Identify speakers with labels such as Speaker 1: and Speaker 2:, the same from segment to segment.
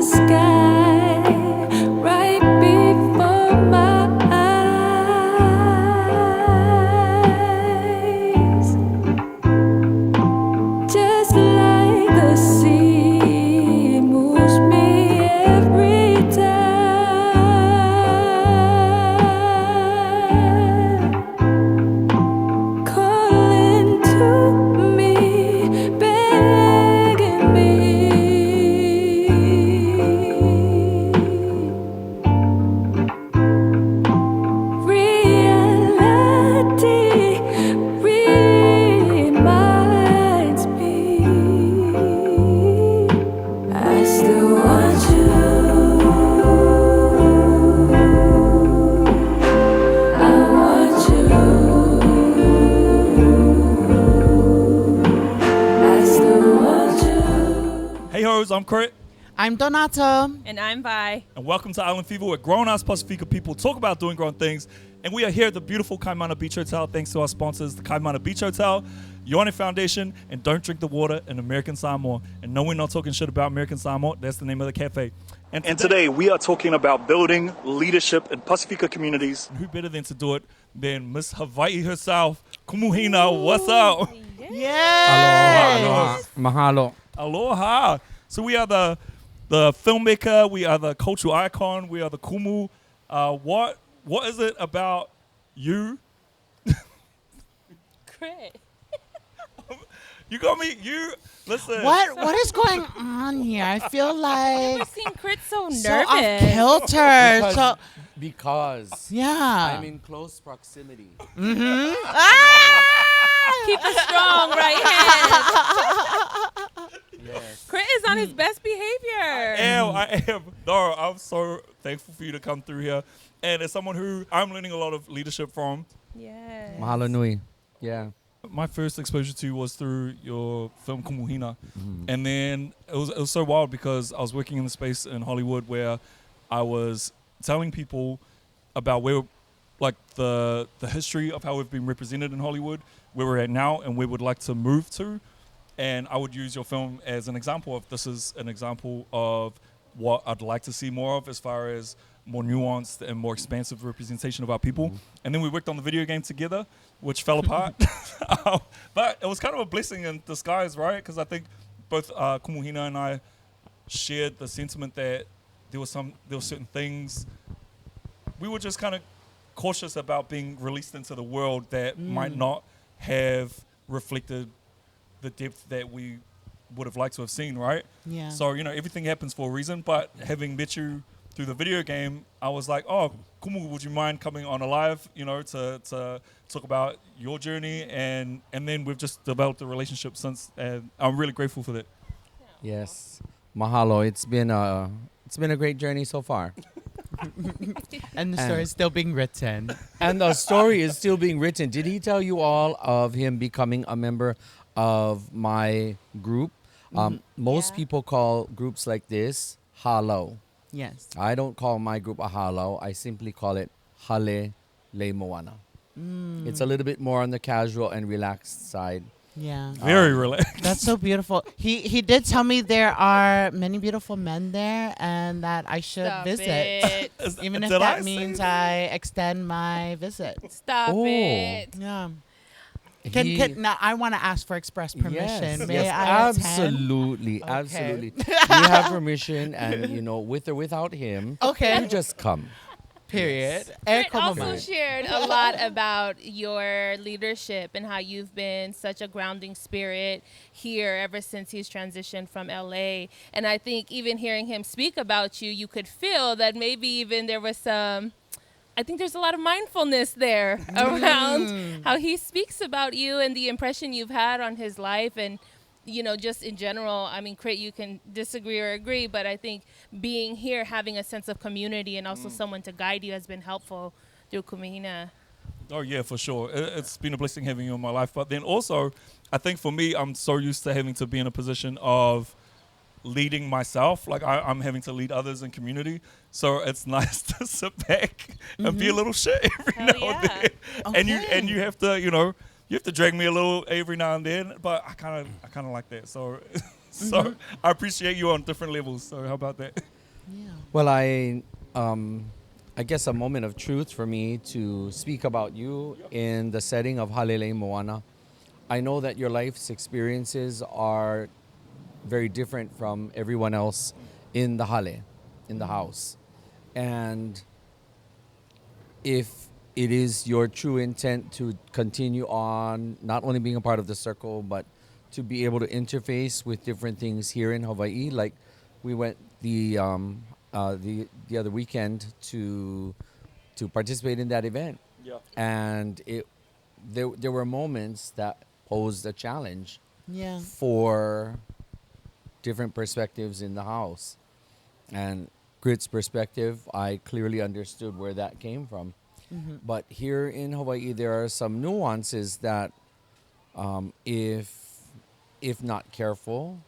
Speaker 1: sky right before my eyes, just like the sea moves me every time, calling to me, begging me. Reality reminds me I still want you. I want you. I still want you.
Speaker 2: Hey hoes, I'm Crit,
Speaker 3: I'm Donato.
Speaker 4: And I'm Vi.
Speaker 2: and welcome to Island Fever, where grown-ass Pasifika people talk about doing grown things. And we are here at the beautiful Kaimana Beach Hotel, thanks to our sponsors, the Kaimana Beach Hotel, Yone Foundation, and Don't Drink the Water in American Samoa. And no, we're not talking shit about American Samoa, that's the name of the cafe. And today we are talking about building leadership in Pasifika communities. Who better than to do it than Miss Hawaii herself, Kumu Hina. What's up?
Speaker 3: Yay!
Speaker 2: Aloha.
Speaker 5: Mahalo.
Speaker 2: Aloha. So we are the filmmaker, we are the cultural icon, we are the kumu. What is it about you?
Speaker 4: Crit.
Speaker 2: You got me. Listen.
Speaker 3: What is going on here? I feel like
Speaker 4: I've seen Crit so nervous.
Speaker 3: so off kilter. So
Speaker 5: Because
Speaker 3: yeah.
Speaker 5: I'm in close proximity.
Speaker 4: Keep a strong right hand.
Speaker 5: Yes.
Speaker 4: Crit is on his best behavior.
Speaker 2: I am. No, I'm so thankful for you to come through here. And as someone who I'm learning a lot of leadership from,
Speaker 4: Yes.
Speaker 5: Mahalo nui. Yeah.
Speaker 2: my first exposure to you was through your film Kumu Hina. And then it was so wild because I was working in the space in Hollywood where I was telling people about where, like the history of how we've been represented in Hollywood, where we're at now, and where we'd like to move to. And I would use your film as an example of this is an example of what I'd like to see more of as far as more nuanced and more expansive representation of our people. And then we worked on the video game together, which fell apart. But it was kind of a blessing in disguise, right? Because I think both Kumu Hina and I shared the sentiment that there were certain things we were just kind of cautious about being released into the world that might not have reflected the depth that we would have liked to have seen, right?
Speaker 3: Yeah.
Speaker 2: So, everything happens for a reason, but having met you through the video game, I was like, oh, Kumu, would you mind coming on a live, to talk about your journey? And then we've just developed a relationship since, and I'm really grateful for that.
Speaker 5: Yes. Mahalo. It's been a great journey so far.
Speaker 3: And the story is still being written.
Speaker 5: And the story is still being written. Did he tell you all of him becoming a member of my group? Most
Speaker 4: Yeah.
Speaker 5: people call groups like this halo.
Speaker 3: Yes.
Speaker 5: I don't call my group a halo. I simply call it hale le moana. It's a little bit more on the casual and relaxed side.
Speaker 3: Yeah.
Speaker 2: Very relaxed.
Speaker 3: That's so beautiful. He did tell me there are many beautiful men there and that I should
Speaker 4: Stop
Speaker 3: visit.
Speaker 4: it.
Speaker 3: Even if
Speaker 2: Did I
Speaker 3: that
Speaker 2: say
Speaker 3: means
Speaker 2: that?
Speaker 3: I extend my visit.
Speaker 4: Stop
Speaker 5: Oh.
Speaker 4: it.
Speaker 3: Yeah.
Speaker 5: He-
Speaker 3: Now I want to ask for express permission.
Speaker 5: Yes,
Speaker 3: May
Speaker 5: yes,
Speaker 3: I attend?
Speaker 5: absolutely,
Speaker 3: Okay.
Speaker 5: absolutely. You have permission, and with or without him,
Speaker 3: Okay.
Speaker 5: you just come.
Speaker 3: Period.
Speaker 4: Crit
Speaker 3: Como
Speaker 4: also
Speaker 3: man.
Speaker 4: shared a lot about your leadership and how you've been such a grounding spirit here ever since he's transitioned from LA. And I think even hearing him speak about you, you could feel that maybe even there was I think there's a lot of mindfulness there around how he speaks about you and the impression you've had on his life and, just in general. I mean, Crit, you can disagree or agree, but I think being here, having a sense of community and also someone to guide you has been helpful through Kumu Hina.
Speaker 2: Oh, yeah, for sure. It's been a blessing having you in my life. But then also, I think for me, I'm so used to having to be in a position of leading myself. Like I'm having to lead others in community. So it's nice to sit back and be a little shit every
Speaker 4: Hell
Speaker 2: now
Speaker 4: yeah.
Speaker 2: and then.
Speaker 3: Okay.
Speaker 2: And you have to, you have to drag me a little every now and then. But I kind of like that. So I appreciate you on different levels. So how about that?
Speaker 5: Well, I guess a moment of truth for me to speak about you in the setting of Halele Moana. I know that your life's experiences are very different from everyone else in the Hale, in the house. And if it is your true intent to continue on, not only being a part of the circle, but to be able to interface with different things here in Hawaii, like we went the other weekend to participate in that event,
Speaker 2: Yeah.
Speaker 5: and there were moments that posed a challenge
Speaker 3: Yeah.
Speaker 5: for different perspectives in the house. And Grit's perspective, I clearly understood where that came from. But here in Hawaii, there are some nuances that, if not careful,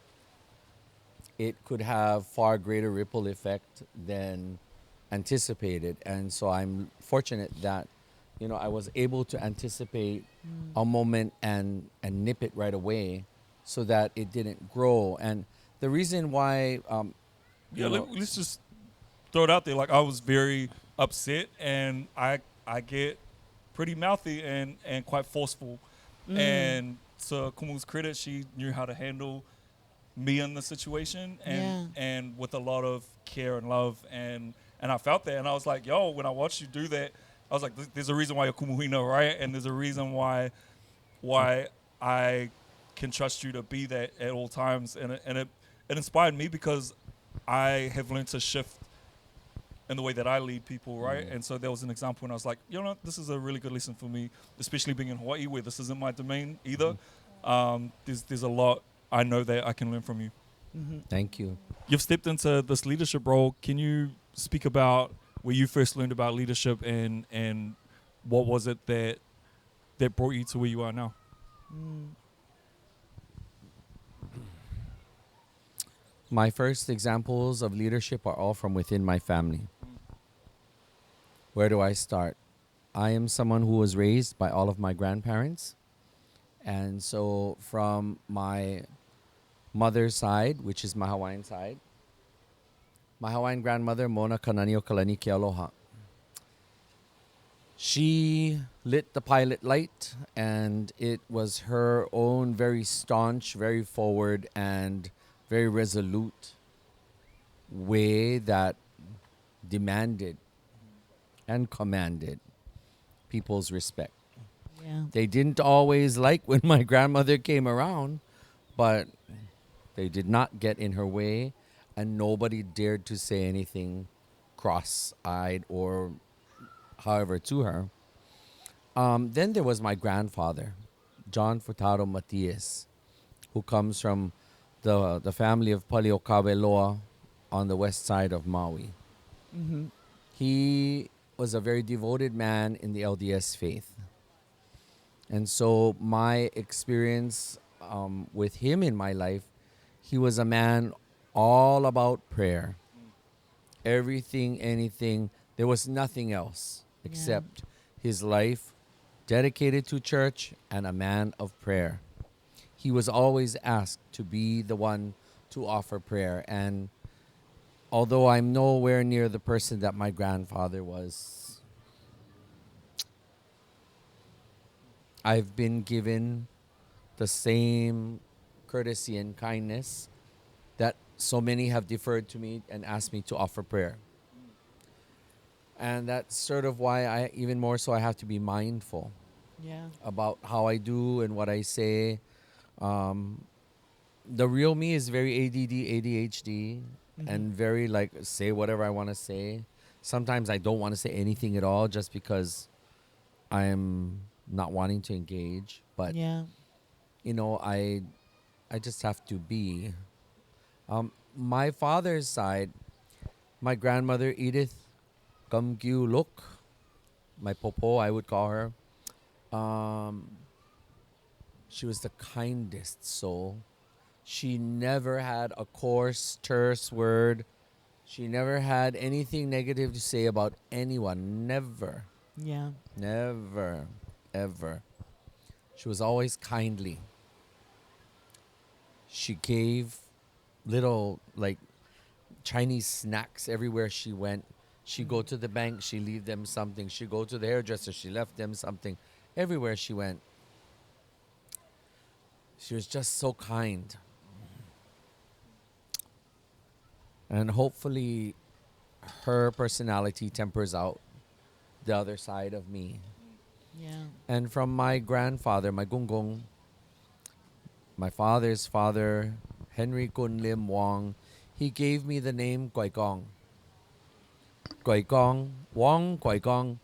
Speaker 5: it could have far greater ripple effect than anticipated. And so I'm fortunate that, I was able to anticipate a moment and nip it right away, so that it didn't grow. And the reason why,
Speaker 2: Yeah,
Speaker 5: you know,
Speaker 2: let's just throw it out there. Like I was very upset, and I get pretty mouthy and quite forceful. And to Kumu's credit, she knew how to handle me in the situation, and with a lot of care and love, and I felt that, and I was like, yo, when I watched you do that, I was like, there's a reason why you're Kumu Hina, right? And there's a reason why I can trust you to be that at all times, and it inspired me because I have learned to shift in the way that I lead people, right? And so there was an example when I was like, this is a really good lesson for me, especially being in Hawaii where this isn't my domain either. There's a lot I know that I can learn from you.
Speaker 5: thank you.
Speaker 2: You've stepped into this leadership role. Can you speak about where you first learned about leadership and what was it that brought you to where you are now?
Speaker 5: My first examples of leadership are all from within my family. Where do I start? I am someone who was raised by all of my grandparents. And so from my mother's side, which is my Hawaiian side, my Hawaiian grandmother, Mona Kananio Kalani Ke Aloha. She lit the pilot light, and it was her own very staunch, very forward, and very resolute way that demanded and commanded people's respect.
Speaker 3: Yeah.
Speaker 5: They didn't always like when my grandmother came around, but they did not get in her way, and nobody dared to say anything cross-eyed or however to her. Then there was my grandfather, John Furtado Matias, who comes from the family of Paliokaweloa on the west side of Maui. He was a very devoted man in the LDS faith. And so my experience with him in my life, he was a man all about prayer. Everything, anything, there was nothing else except his life dedicated to church and a man of prayer. He was always asked to be the one to offer prayer. And although I'm nowhere near the person that my grandfather was, I've been given the same courtesy and kindness that so many have deferred to me and asked me to offer prayer. And that's sort of why I, even more so, I have to be mindful
Speaker 3: Yeah.
Speaker 5: about how I do and what I say. The real me is very ADD, ADHD, and very like say whatever I want to say. Sometimes I don't want to say anything at all just because I'm not wanting to engage. But
Speaker 3: Yeah.
Speaker 5: I just have to be. My father's side, my grandmother Edith Kamgyu Luk, my popo I would call her. She was the kindest soul. She never had a coarse, terse word. She never had anything negative to say about anyone. Never.
Speaker 3: Yeah.
Speaker 5: Never. Ever. She was always kindly. She gave little, like, Chinese snacks everywhere she went. She go to the bank, she leave them something. She go to the hairdresser, she left them something. Everywhere she went. She was just so kind. And hopefully her personality tempers out the other side of me.
Speaker 3: Yeah.
Speaker 5: And from my grandfather, my gunggong, my father's father, Henry Kun Lim Wong, he gave me the name Kwai Kong. Kwai Kong, Wong Kwai Kong.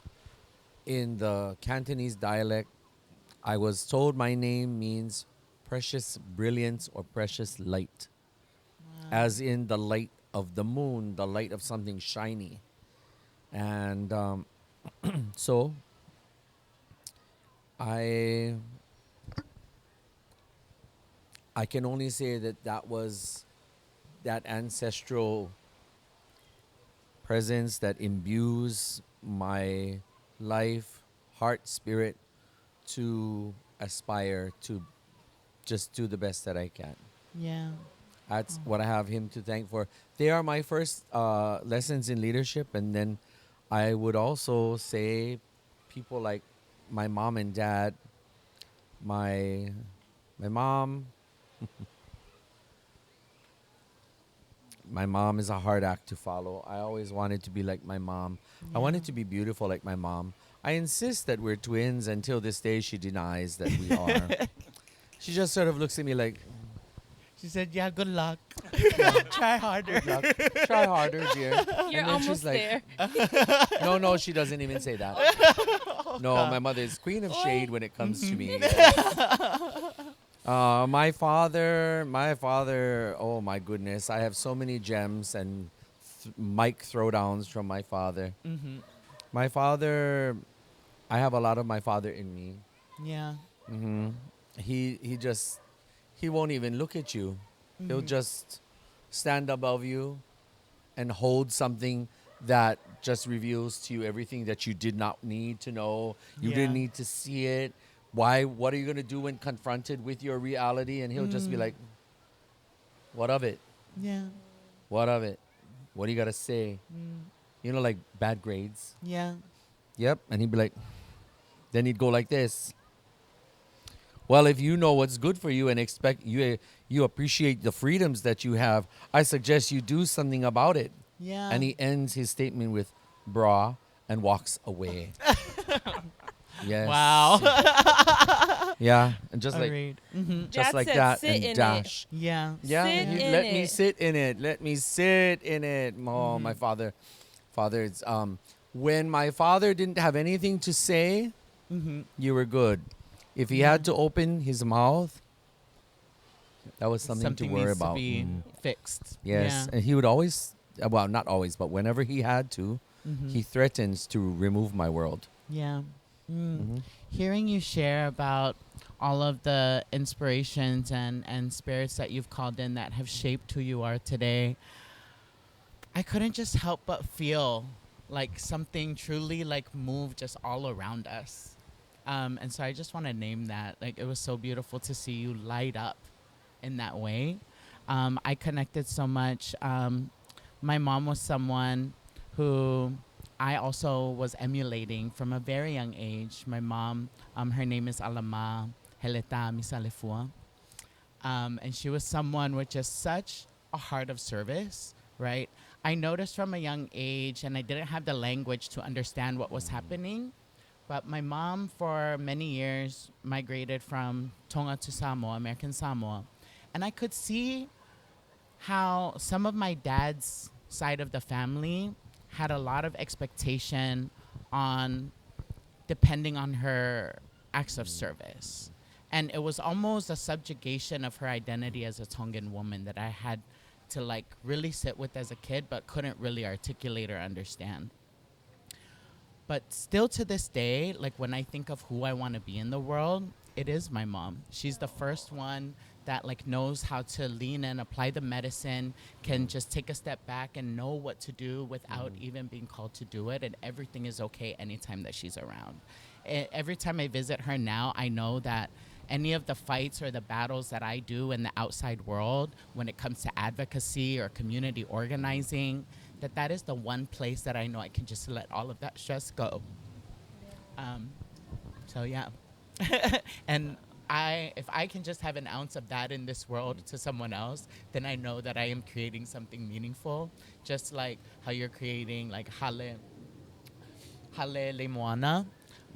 Speaker 5: In the Cantonese dialect, I was told my name means precious brilliance or precious light. As in the light of the moon, the light of something shiny. And so I can only say that that was that ancestral presence that imbues my life, heart, spirit to aspire to just do the best that I can.
Speaker 3: Yeah.
Speaker 5: That's what I have him to thank for. They are my first lessons in leadership. And then I would also say people like my mom and dad, my mom. My mom is a hard act to follow. I always wanted to be like my mom. I wanted to be beautiful like my mom. I insist that we're twins. Until this day, she denies that we are. She just sort of looks at me like,
Speaker 3: She said, "Yeah, good luck. Try harder."
Speaker 5: "Good luck. Try harder, dear."
Speaker 4: You're
Speaker 5: And then
Speaker 4: almost
Speaker 5: she's like,
Speaker 4: there.
Speaker 5: No, she doesn't even say that. No, my mother is queen of shade when it comes to me. My father, oh my goodness. I have so many gems and mic throwdowns from my father.
Speaker 3: Mm-hmm.
Speaker 5: My father, I have a lot of my father in me.
Speaker 3: Yeah.
Speaker 5: Hmm. He won't even look at you. He'll just stand above you and hold something that just reveals to you everything that you did not need to know. You
Speaker 3: Yeah.
Speaker 5: didn't need to see it. Why? What are you going to do when confronted with your reality? And he'll just be like, what of it?
Speaker 3: Yeah.
Speaker 5: What of it? What do you got to say? You know, like bad grades.
Speaker 3: Yeah.
Speaker 5: Yep. And he'd be like, then he'd go like this. Well, if you know what's good for you and expect you appreciate the freedoms that you have, I suggest you do something about it.
Speaker 3: Yeah.
Speaker 5: And he ends his statement with bra and walks away. Yes.
Speaker 3: Wow.
Speaker 5: Yeah. And just like
Speaker 3: Agreed. Mm-hmm.
Speaker 5: just
Speaker 4: Dad
Speaker 5: like
Speaker 4: said,
Speaker 5: that
Speaker 4: "Sit
Speaker 5: and
Speaker 4: in it."
Speaker 5: dash.
Speaker 3: Yeah.
Speaker 5: Yeah.
Speaker 4: Sit
Speaker 5: He'd
Speaker 4: in
Speaker 5: let me
Speaker 4: it.
Speaker 5: sit in it. Let me sit in it. Oh, my father's when my father didn't have anything to say,
Speaker 3: Mm-hmm.
Speaker 5: you were good. If he had to open his mouth, that was something to worry
Speaker 3: needs
Speaker 5: about.
Speaker 3: to be fixed.
Speaker 5: Yes,
Speaker 3: Yeah.
Speaker 5: and he would always, well, not always, but whenever he had to, he threatens to remove my world.
Speaker 3: Yeah.
Speaker 5: Mm-hmm.
Speaker 3: Hearing you share about all of the inspirations and spirits that you've called in that have shaped who you are today, I couldn't just help but feel like something truly like moved just all around us. And so I just want to name that. Like, it was so beautiful to see you light up in that way. I connected so much. My mom was someone who I also was emulating from a very young age. My mom, her name is Alama Heleta Misalefua. And she was someone with just such a heart of service, right? I noticed from a young age, and I didn't have the language to understand what was happening, but my mom for many years migrated from Tonga to Samoa, American Samoa. And I could see how some of my dad's side of the family had a lot of expectation on depending on her acts of service. And it was almost a subjugation of her identity as a Tongan woman that I had to like really sit with as a kid, but couldn't really articulate or understand. But still to this day, like when I think of who I want to be in the world, it is my mom. She's the first one that like knows how to lean in, apply the medicine, can just take a step back and know what to do without even being called to do it. And everything is okay anytime that she's around. Every time I visit her now, I know that any of the fights or the battles that I do in the outside world when it comes to advocacy or community organizing, that is the one place that I know I can just let all of that stress go. So yeah. And if I can just have an ounce of that in this world to someone else, then I know that I am creating something meaningful. Just like how you're creating like Hale Le Moana.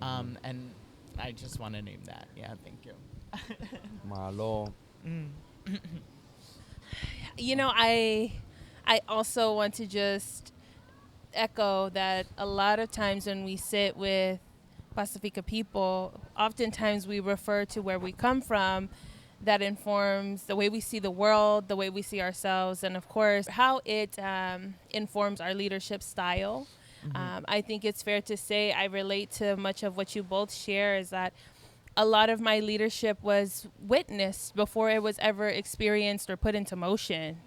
Speaker 3: And I just want to name that. Yeah, thank you.
Speaker 5: Malo.
Speaker 4: You know, I also want to just echo that a lot of times when we sit with Pasifika people, oftentimes we refer to where we come from. That informs the way we see the world, the way we see ourselves, and of course, how it informs our leadership style. I think it's fair to say I relate to much of what you both share, is that a lot of my leadership was witnessed before it was ever experienced or put into motion.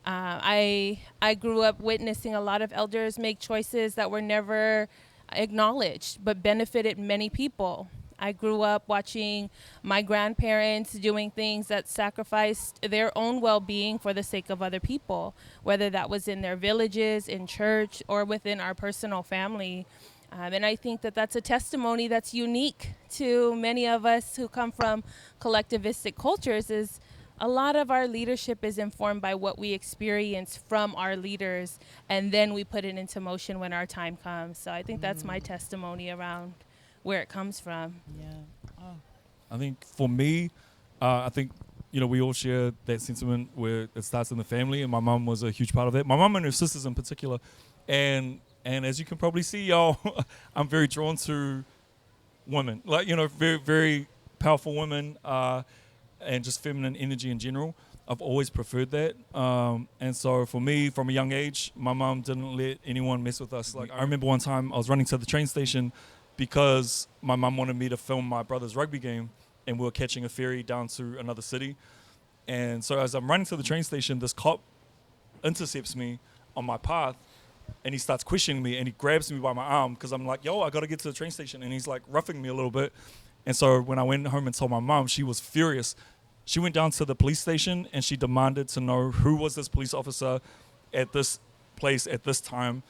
Speaker 4: I grew up witnessing a lot of elders make choices that were never acknowledged but benefited many people. I grew up watching my grandparents doing things that sacrificed their own well-being for the sake of other people, whether that was in their villages, in church, or within our personal family. And I think that that's a testimony that's unique to many of us who come from collectivistic cultures, is a lot of our leadership is informed by what we experience from our leaders, and then we put it into motion when our time comes. So I think that's my testimony around where it comes from.
Speaker 3: Yeah. Oh.
Speaker 2: I think for me, I think, we all share that sentiment where it starts in the family, and my mum was a huge part of that. My mum and her sisters in particular. And as you can probably see, y'all, I'm very drawn to women. Like, very, very powerful women, and just feminine energy in general. I've always preferred that. And so for me, from a young age, my mum didn't let anyone mess with us. Like, I remember one time I was running to the train station because my mum wanted me to film my brother's rugby game, and we were catching a ferry down to another city. And so as I'm running to the train station, this cop intercepts me on my path, and he starts questioning me, and he grabs me by my arm because I'm like, yo, I got to get to the train station. And he's like roughing me a little bit. And so when I went home and told my mom, she was furious. She went down to the police station and she demanded to know who was this police officer at this place at this time.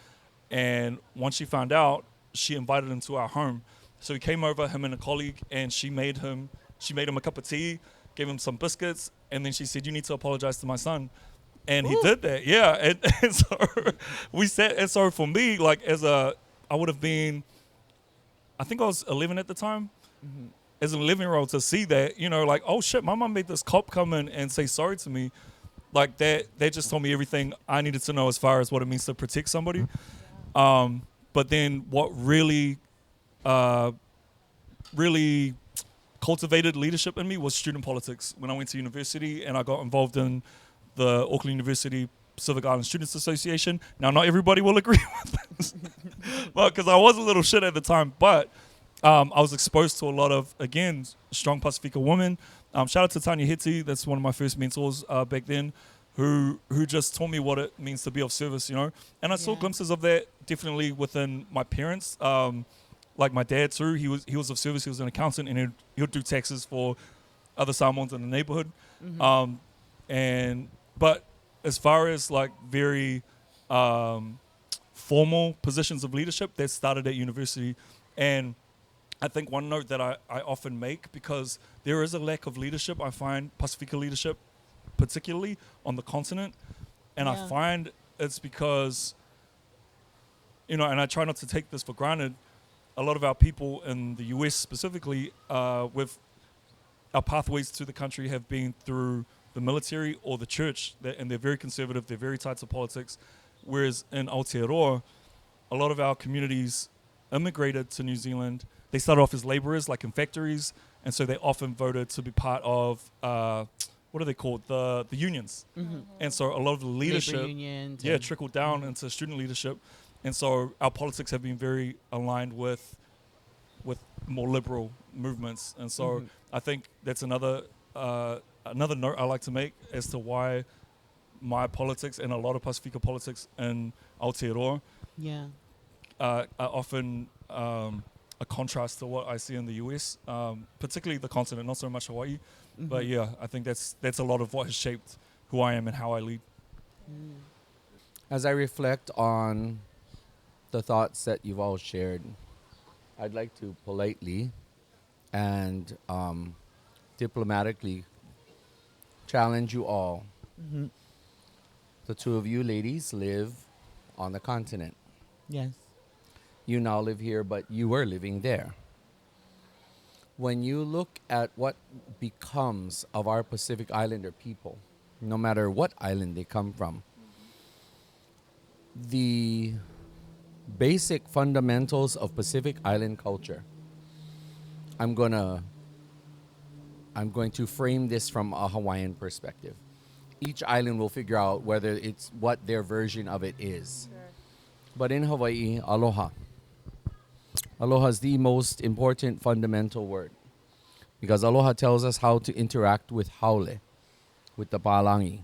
Speaker 2: And once she found out, she invited him to our home. So he came over, him and a colleague, and she made him a cup of tea, gave him some biscuits, and then she said, you need to apologize to my son. And he did that, yeah. And so we said, and so for me, like I would have been, I think I was 11 at the time. As an 11-year-old, to see that, like, oh shit, my mom made this cop come in and say sorry to me. Like that just told me everything I needed to know as far as what it means to protect somebody. But then what really cultivated leadership in me was student politics. When I went to university and I got involved in the Auckland University Pacific Island Students Association. Now, not everybody will agree with this, because I was a little shit at the time, but I was exposed to a lot of, again, strong Pasifika women. Shout out to Tanya Hetty, that's one of my first mentors back then, who just taught me what it means to be of service, And I saw glimpses of that definitely within my parents. Like my dad too, he was of service. He was an accountant, and he would do taxes for other Samoans in the neighborhood. But as far as like very formal positions of leadership, that started at university. And I think one note that I often make, because there is a lack of leadership, I find Pasifika leadership, particularly on the continent, and I find it's because, and I try not to take this for granted, a lot of our people in the US specifically, with our pathways to the country have been through the military or the church, and they're very conservative, they're very tied to politics, whereas in Aotearoa, a lot of our communities immigrated to New Zealand. They started off as laborers, like in factories, and so they often voted to be part of, what are they called? The unions. And so a lot of the leadership
Speaker 3: Labor unions
Speaker 2: trickled down into student leadership. And so our politics have been very aligned with more liberal movements. And so I think that's another note I like to make as to why my politics and a lot of Pasifika politics in Aotearoa are often a contrast to what I see in the US, particularly the continent, not so much Hawaii. But yeah, I think that's a lot of what has shaped who I am and how I lead.
Speaker 5: As I reflect on the thoughts that you've all shared, I'd like to politely and diplomatically challenge you all. The two of you ladies live on the continent.
Speaker 3: Yes.
Speaker 5: You now live here, but you were living there. When you look at what becomes of our Pacific Islander people, no matter what island they come from, the basic fundamentals of Pacific Island culture, I'm going to frame this from a Hawaiian perspective. Each island will figure out whether it's what their version of it is. But in Hawaii, aloha. Aloha is the most important fundamental word, because aloha tells us how to interact with haole, with the pālangi,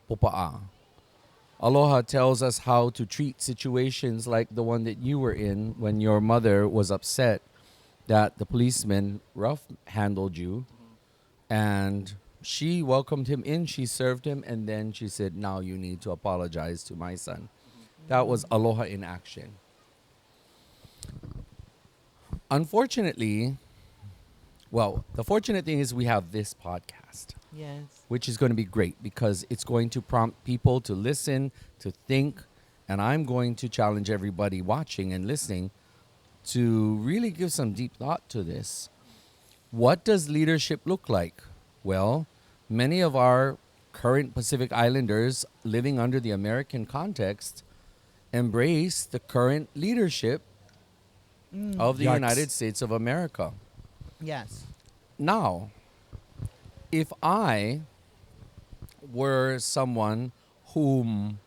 Speaker 5: popa'a. Aloha tells us how to treat situations like the one that you were in when your mother was upset that the policeman rough handled you, and she welcomed him in, she served him, and then she said, now you need to apologize to my son. That was aloha in action. Unfortunately, well, the fortunate thing is we have this podcast,
Speaker 3: Yes.
Speaker 5: which is going to be great because it's going to prompt people to listen, to think, and I'm going to challenge everybody watching and listening to really give some deep thought to this. What does leadership look like? Well, many of our current Pacific Islanders living under the American context embrace the current leadership of the
Speaker 2: Yikes.
Speaker 5: United States of America.
Speaker 3: Yes.
Speaker 5: Now, if I were someone whom,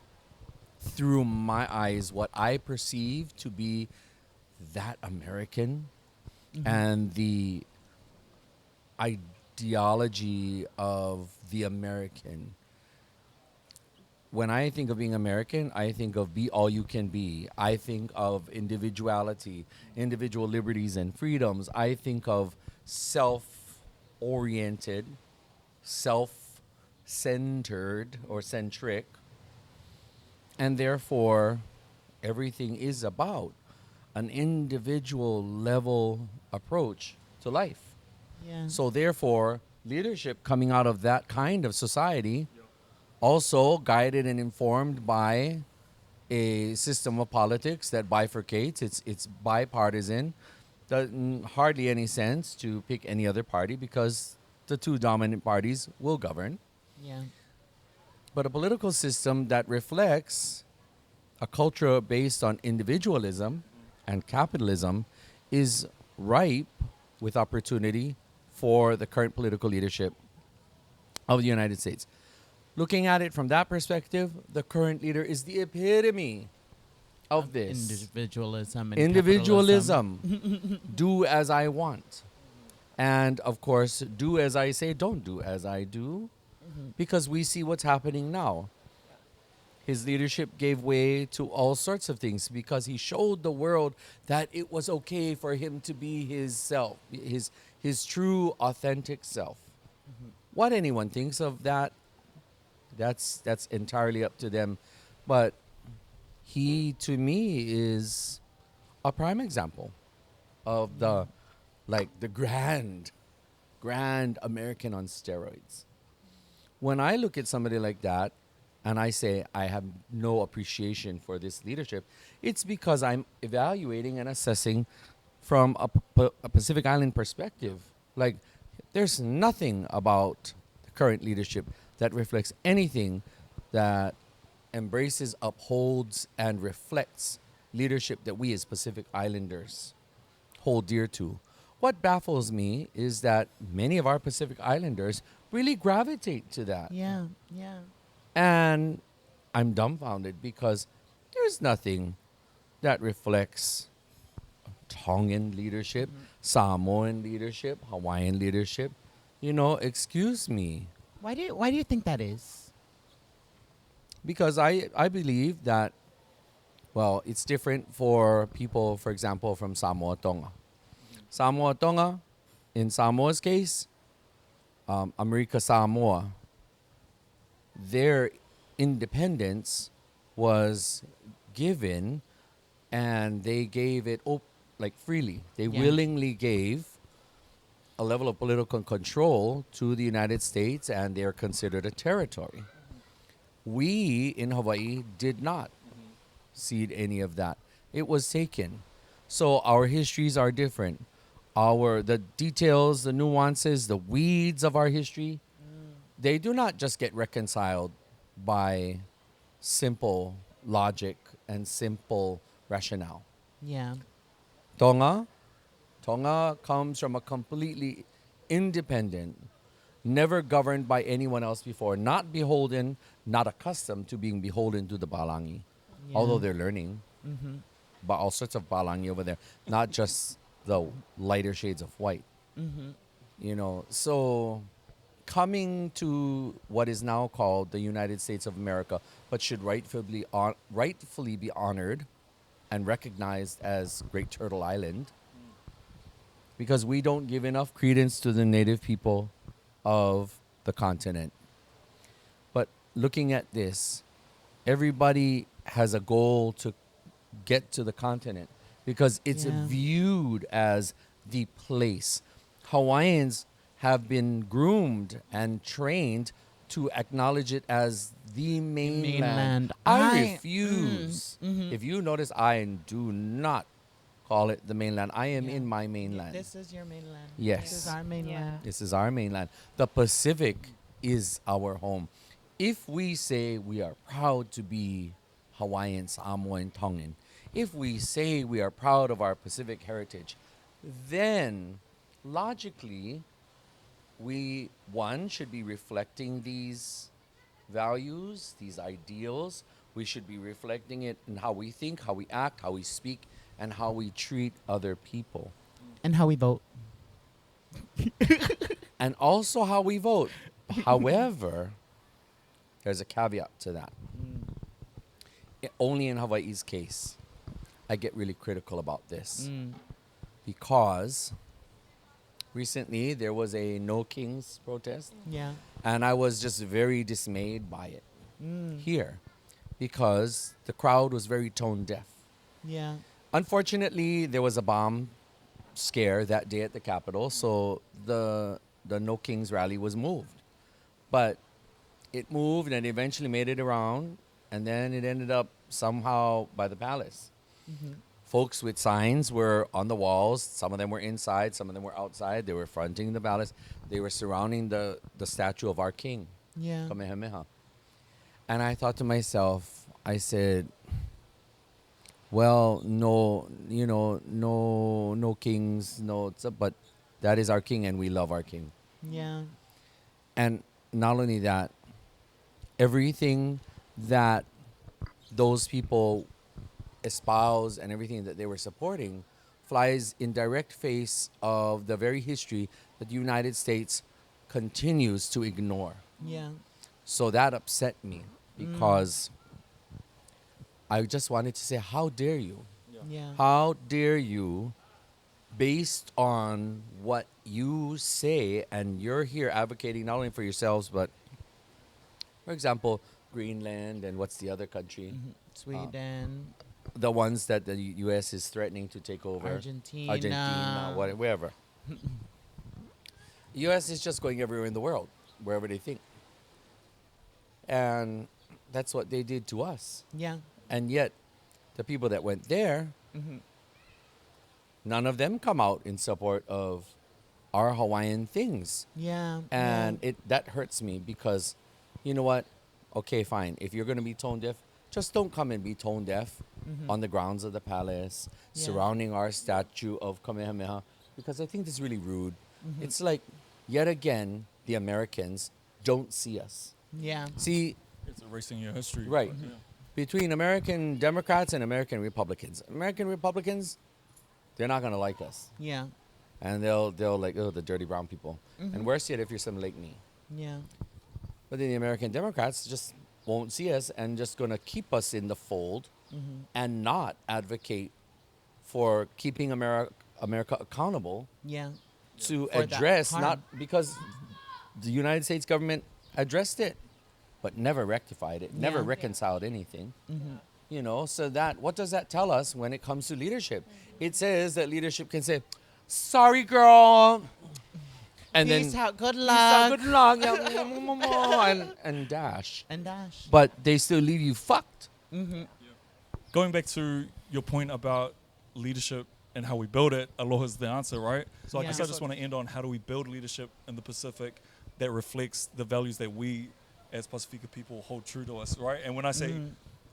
Speaker 5: through my eyes, what I perceive to be that American and the ideology of the American, when I think of being American, I think of be all you can be. I think of individuality, individual liberties and freedoms. I think of self-oriented, self-centered or centric. And therefore, everything is about an individual level approach to life.
Speaker 3: Yeah.
Speaker 5: So therefore, leadership coming out of that kind of society, also guided and informed by a system of politics that bifurcates. It's bipartisan. Doesn't hardly any sense to pick any other party because the two dominant parties will govern.
Speaker 3: Yeah.
Speaker 5: But a political system that reflects a culture based on individualism and capitalism is ripe with opportunity for the current political leadership of the United States. Looking at it from that perspective, the current leader is the epitome of this.
Speaker 3: Individualism and
Speaker 5: Individualism. Do as I want. And of course, do as I say, don't do as I do. Because we see what's happening now. His leadership gave way to all sorts of things because he showed the world that it was okay for him to be his self, his true, authentic self. What anyone thinks of that, that's entirely up to them. But he, to me, is a prime example of the grand American on steroids. When I look at somebody like that and I say I have no appreciation for this leadership, it's because I'm evaluating and assessing from a Pacific Island perspective. Like, there's nothing about the current leadership that reflects anything that embraces, upholds, and reflects leadership that we as Pacific Islanders hold dear to. What baffles me is that many of our Pacific Islanders really gravitate to that.
Speaker 3: Yeah. Yeah.
Speaker 5: And I'm dumbfounded because there's nothing that reflects Tongan leadership, Samoan leadership, Hawaiian leadership. You know, excuse me.
Speaker 3: Why do you think that is?
Speaker 5: Because I believe that, Well, it's different for people, for example, from Samoa Tonga. Samoa Tonga, in Samoa's case, America Samoa, their independence was given, and they gave it like freely. They
Speaker 3: Yeah.
Speaker 5: willingly gave a level of political control to the United States, and they are considered a territory. We in Hawaii did not cede any of that. It was taken. So our histories are different. The details, the nuances, the weeds of our history, they do not just get reconciled by simple logic and simple rationale.
Speaker 3: Yeah.
Speaker 5: Tonga comes from a completely independent, never governed by anyone else before, not beholden, not accustomed to being beholden to the Balangi, although they're learning. But all sorts of Balangi over there, not just the lighter shades of white. So coming to what is now called the United States of America, but should rightfully be honored and recognized as Great Turtle Island, because we don't give enough credence to the native people of the continent. But looking at this, everybody has a goal to get to the continent because it's
Speaker 3: Yeah.
Speaker 5: viewed as the place. Hawaiians have been groomed and trained to acknowledge it as the mainland.
Speaker 3: mainland.
Speaker 5: I refuse. If you notice, I do not call it the mainland. I am
Speaker 3: Yeah.
Speaker 5: in my mainland.
Speaker 3: This is your mainland.
Speaker 5: Yes.
Speaker 3: This is our mainland.
Speaker 5: This is our mainland. The Pacific is our home. If we say we are proud to be Hawaiian, Samoan, Tongan, if we say we are proud of our Pacific heritage, then logically, we, one, should be reflecting these values, these ideals. We should be reflecting it in how we think, how we act, how we speak, and how we treat other people.
Speaker 3: And how we vote.
Speaker 5: And also how we vote. However, there's a caveat to that. Only in Hawaii's case, I get really critical about this. Because recently there was a No Kings protest,
Speaker 3: Yeah.
Speaker 5: and I was just very dismayed by it here because the crowd was very tone deaf.
Speaker 3: Yeah.
Speaker 5: Unfortunately, there was a bomb scare that day at the Capitol, so the No Kings rally was moved. But it moved and eventually made it around, and then it ended up somehow by the palace. Folks with signs were on the walls. Some of them were inside, some of them were outside. They were fronting the palace. They were surrounding the statue of our king,
Speaker 3: Yeah.
Speaker 5: Kamehameha. And I thought to myself, I said, well, no kings, but that is our king and we love our king.
Speaker 3: Yeah.
Speaker 5: And not only that, everything that those people espouse and everything that they were supporting flies in direct face of the very history that the United States continues to ignore.
Speaker 3: Yeah.
Speaker 5: So that upset me because I just wanted to say, how dare you?
Speaker 3: Yeah.
Speaker 5: How dare you, based on what you say, and you're here advocating not only for yourselves, but, for example, Greenland and what's the other country?
Speaker 3: Sweden.
Speaker 5: The ones that the U.S. is threatening to take over.
Speaker 3: Argentina.
Speaker 5: Wherever. U.S. is just going everywhere in the world, wherever they think. And that's what they did to us.
Speaker 3: Yeah.
Speaker 5: And yet, the people that went there, none of them come out in support of our Hawaiian things.
Speaker 3: Yeah.
Speaker 5: And that hurts me because, you know what? Okay, fine. If you're going to be tone deaf, just don't come and be tone deaf on the grounds of the palace,
Speaker 3: Yeah.
Speaker 5: surrounding our statue of Kamehameha, because I think this is really rude. It's like, yet again, the Americans don't see us.
Speaker 3: Yeah.
Speaker 5: See,
Speaker 2: It's erasing your history.
Speaker 5: right,
Speaker 2: Yeah.
Speaker 5: between American Democrats and American Republicans. American Republicans, they're not going to like us.
Speaker 3: Yeah.
Speaker 5: And they'll like, oh, the dirty brown people. And worse yet, if you're some like me.
Speaker 3: Yeah.
Speaker 5: But then the American Democrats just, won't see us and just going to keep us in the fold and not advocate for keeping America accountable
Speaker 3: Yeah.
Speaker 5: to
Speaker 3: For that
Speaker 5: address,
Speaker 3: harm.
Speaker 5: not because the United States government addressed it, but never rectified it, never
Speaker 3: Yeah.
Speaker 5: reconciled anything. You know, so that, what does that tell us when it comes to leadership? It says that leadership can say, sorry, girl. And
Speaker 3: Peace
Speaker 5: then,
Speaker 3: out. Good
Speaker 5: "Peace out,
Speaker 3: luck.
Speaker 5: good luck, yeah, and dash.
Speaker 3: And dash.
Speaker 5: But they still leave you fucked.
Speaker 2: Going back to your point about leadership and how we build it, aloha's the answer, right? So I
Speaker 3: Yeah.
Speaker 2: guess I just want to end on how do we build leadership in the Pacific that reflects the values that we as Pasifika people hold true to us, right? And when I say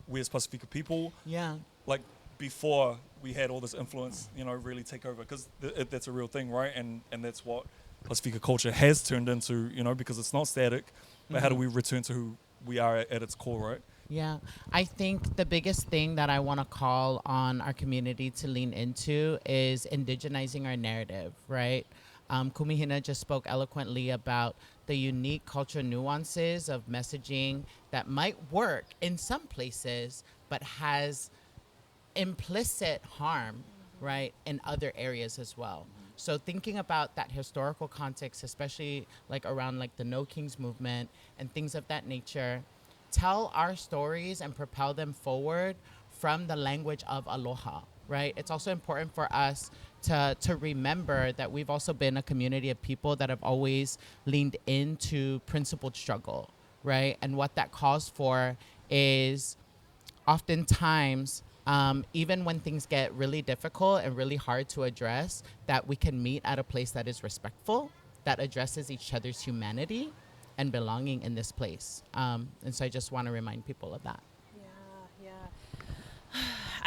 Speaker 2: we as Pasifika people,
Speaker 3: Yeah.
Speaker 2: like before we had all this influence, you know, really take over, because that's a real thing, right? And that's what Pasifika culture has turned into, you know, because it's not static, but how do we return to who we are at its core, right?
Speaker 3: Yeah, I think the biggest thing that I want to call on our community to lean into is indigenizing our narrative, right? Kumu Hina just spoke eloquently about the unique cultural nuances of messaging that might work in some places, but has implicit harm, right, in other areas as well. So thinking about that historical context, especially like around like the No Kings movement and things of that nature, tell our stories and propel them forward from the language of aloha, right? It's also important for us to remember that we've also been a community of people that have always leaned into principled struggle, right? And what that calls for is oftentimes, even when things get really difficult and really hard to address, that we can meet at a place that is respectful, that addresses each other's humanity and belonging in this place. And so I just want to remind people of that.
Speaker 4: Yeah.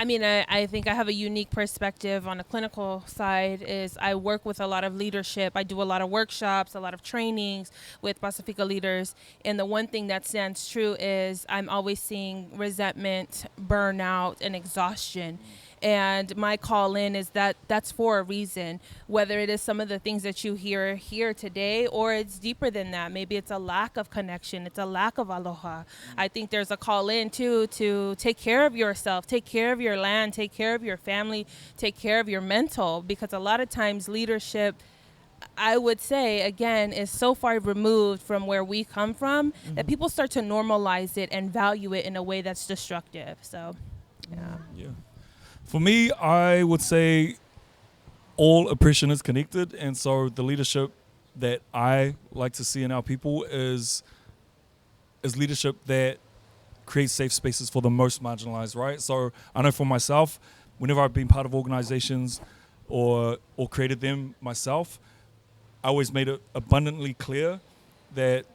Speaker 4: I mean, I think I have a unique perspective on the clinical side. Is I work with a lot of leadership. I do a lot of workshops, a lot of trainings with Pasifika leaders. And the one thing that stands true is I'm always seeing resentment, burnout, and exhaustion. And my call in is that that's for a reason, whether it is some of the things that you hear here today, or it's deeper than that. Maybe it's a lack of connection. It's a lack of aloha. I think there's a call in too to take care of yourself, take care of your land, take care of your family, take care of your mental, because a lot of times leadership, I would say, again, is so far removed from where we come from that people start to normalize it and value it in a way that's destructive. So, yeah.
Speaker 2: Yeah. For me, I would say all oppression is connected, and so the leadership that I like to see in our people is leadership that creates safe spaces for the most marginalized, right? So I know for myself, whenever I've been part of organizations or created them myself, I always made it abundantly clear that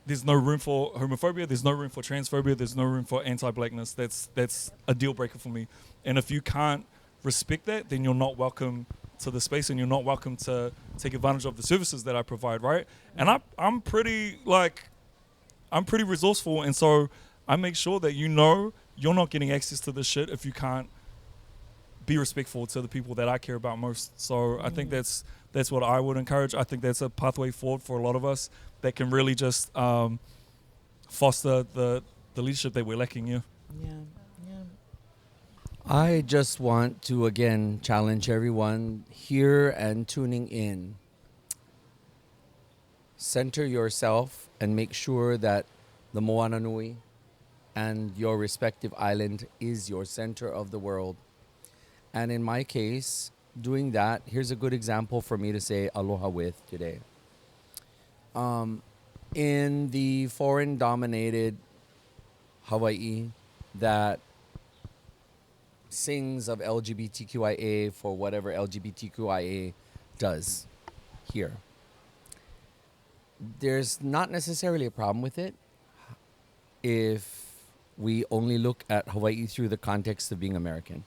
Speaker 2: there's no room for homophobia, there's no room for transphobia, there's no room for anti-blackness. That's a deal breaker for me. And if you can't respect that, then you're not welcome to the space, and you're not welcome to take advantage of the services that I provide, right? And I'm pretty resourceful, and so I make sure that you know you're not getting access to this shit if you can't be respectful to the people that I care about most. So I think that's what I would encourage. I think that's a pathway forward for a lot of us that can really just foster the leadership that we're lacking. Yeah.
Speaker 3: Yeah.
Speaker 5: I just want to again challenge everyone here and tuning in. Center yourself and make sure that the Moana Nui and your respective island is your center of the world. And in my case, doing that, here's a good example for me to say aloha with today. In the foreign-dominated Hawaii that sings of LGBTQIA for whatever LGBTQIA does here, there's not necessarily a problem with it if we only look at Hawaii through the context of being American.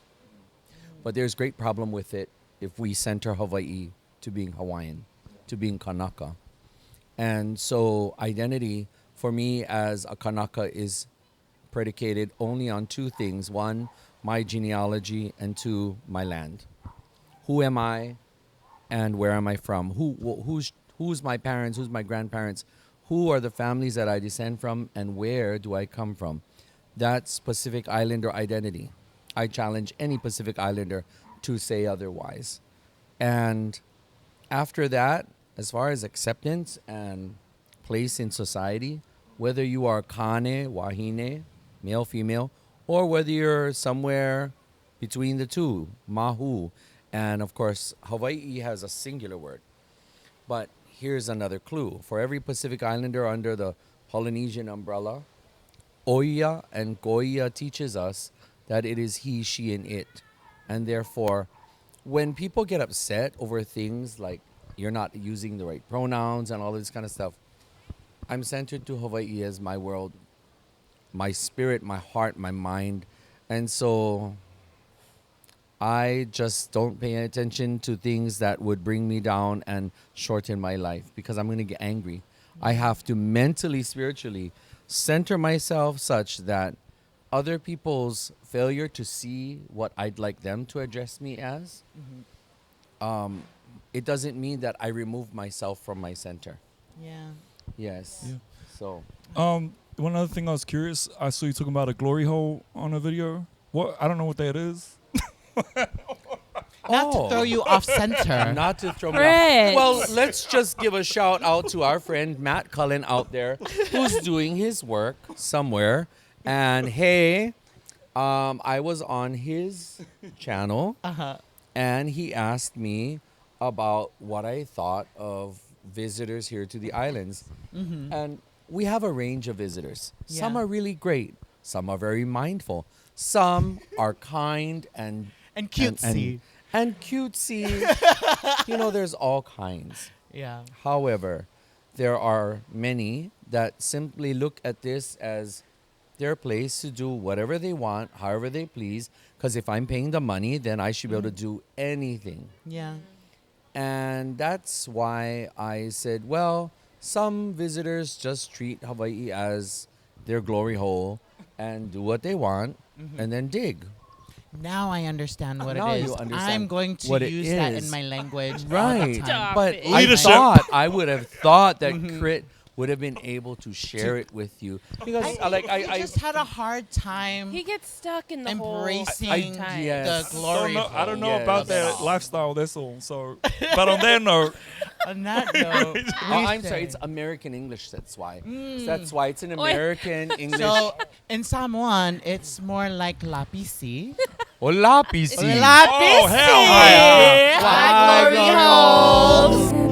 Speaker 5: But there's great problem with it if we center Hawaii to being Hawaiian, to being Kanaka. And so identity for me as a Kanaka is predicated only on two things. One, my genealogy, and two, my land. Who am I and where am I from? Who's my parents? Who's my grandparents? who are the families that I descend from and where do I come from. That's Pacific Islander identity. I challenge any Pacific Islander to say otherwise. And after that, as far as acceptance and place in society, whether you are Kane, Wahine, male, female, or whether you're somewhere between the two, Mahu, and of course, Hawaii has a singular word. But here's another clue. For every Pacific Islander under the Polynesian umbrella, Oya and Goya teaches us that it is he, she, and it. And therefore, when people get upset over things like you're not using the right pronouns and all this kind of stuff, I'm centered to Hawaii as my world, my spirit, my heart, my mind. And so I just don't pay attention to things that would bring me down and shorten my life because I'm going to get angry. I have to mentally, spiritually center myself such that other people's failure to see what I'd like them to address me as, it doesn't mean that I remove myself from my center.
Speaker 3: Yeah.
Speaker 5: Yes.
Speaker 2: Yeah.
Speaker 5: So
Speaker 2: One other thing I was curious, I saw you talking about a glory hole on a video. What? I don't know what that is.
Speaker 3: Not to throw you off center.
Speaker 5: Not to throw me
Speaker 4: Fred.
Speaker 5: off. Well, let's just give a shout out to our friend Matt Cullen out there who's doing his work somewhere. And hey, I was on his channel and he asked me about what I thought of visitors here to the islands. And we have a range of visitors. Some
Speaker 3: Yeah.
Speaker 5: are really great. Some are very mindful. Some are kind and
Speaker 3: cutesy.
Speaker 5: and cutesy. There's all kinds.
Speaker 3: Yeah.
Speaker 5: However, there are many that simply look at this as their place to do whatever they want, however they please. Because if I'm paying the money, then I should be able to do anything.
Speaker 3: Yeah.
Speaker 5: And that's why I said, well, some visitors just treat Hawaii as their glory hole and do what they want and then dig.
Speaker 3: Now I understand what
Speaker 5: Now
Speaker 3: it
Speaker 5: you
Speaker 3: is.
Speaker 5: understand
Speaker 3: I'm going to
Speaker 5: what it
Speaker 3: use that
Speaker 5: is.
Speaker 3: in my language. all the
Speaker 5: Right.
Speaker 3: time.
Speaker 4: Stop
Speaker 5: But
Speaker 4: it.
Speaker 2: Leadership.
Speaker 5: I would have thought that Crit would have been able to share it with you. Because
Speaker 3: I just had a hard time
Speaker 4: He gets stuck in the
Speaker 3: embracing
Speaker 4: whole
Speaker 5: yes.
Speaker 3: the glory.
Speaker 2: I don't know
Speaker 5: Yes.
Speaker 2: about
Speaker 5: Of it
Speaker 2: that
Speaker 5: all.
Speaker 2: lifestyle. That's all. So, but on that note,
Speaker 3: On that note,
Speaker 5: I'm sorry, it's American English, that's why. That's why it's an American English.
Speaker 3: so in Samoan, it's more like lapisi.
Speaker 5: Hola, PC.
Speaker 3: Lapisi.
Speaker 2: Oh, hell yeah.
Speaker 3: Bye, glory holes.